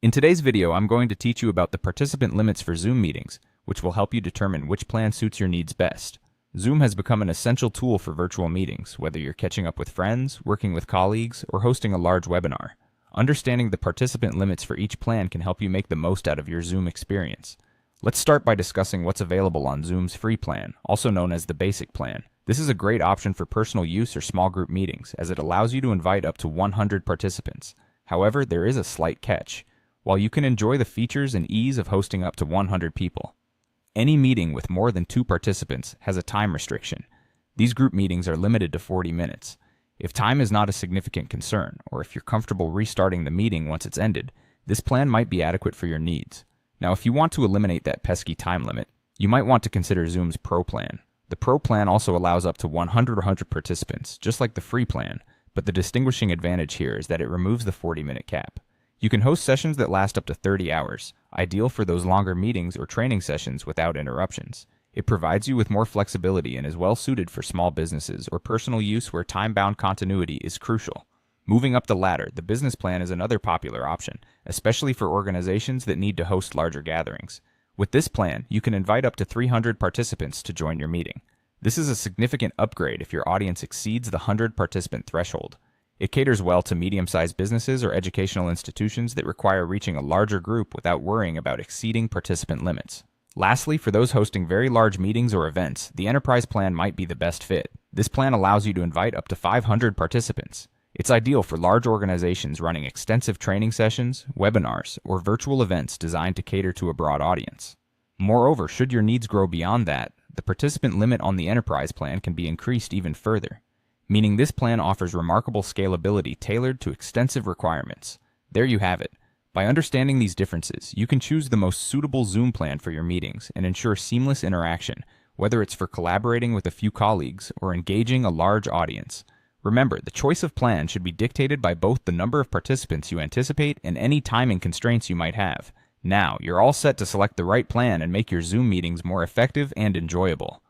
In today's video, I'm going to teach you about the participant limits for Zoom meetings, which will help you determine which plan suits your needs best. Zoom has become an essential tool for virtual meetings, whether you're catching up with friends, working with colleagues, or hosting a large webinar. Understanding the participant limits for each plan can help you make the most out of your Zoom experience. Let's start by discussing what's available on Zoom's free plan, also known as the basic plan. This is a great option for personal use or small group meetings, as it allows you to invite up to 100 participants. However, there is a slight catch. While you can enjoy the features and ease of hosting up to 100 people, any meeting with more than 2 participants has a time restriction. These group meetings are limited to 40 minutes. If time is not a significant concern, or if you're comfortable restarting the meeting once it's ended, this plan might be adequate for your needs. Now, if you want to eliminate that pesky time limit, you might want to consider Zoom's Pro plan. The Pro plan also allows up to 100 participants, just like the free plan, but the distinguishing advantage here is that it removes the 40-minute cap. You can host sessions that last up to 30 hours, ideal for those longer meetings or training sessions without interruptions. It provides you with more flexibility and is well suited for small businesses or personal use where time-bound continuity is crucial. Moving up the ladder, the business plan is another popular option, especially for organizations that need to host larger gatherings. With this plan, you can invite up to 300 participants to join your meeting. This is a significant upgrade if your audience exceeds the 100 participant threshold. It caters well to medium-sized businesses or educational institutions that require reaching a larger group without worrying about exceeding participant limits. Lastly, for those hosting very large meetings or events, the Enterprise plan might be the best fit. This plan allows you to invite up to 500 participants. It's ideal for large organizations running extensive training sessions, webinars, or virtual events designed to cater to a broad audience. Moreover, should your needs grow beyond that, the participant limit on the Enterprise plan can be increased even further, meaning this plan offers remarkable scalability tailored to extensive requirements. There you have it. By understanding these differences, you can choose the most suitable Zoom plan for your meetings and ensure seamless interaction, whether it's for collaborating with a few colleagues or engaging a large audience. Remember, the choice of plan should be dictated by both the number of participants you anticipate and any timing constraints you might have. Now, you're all set to select the right plan and make your Zoom meetings more effective and enjoyable.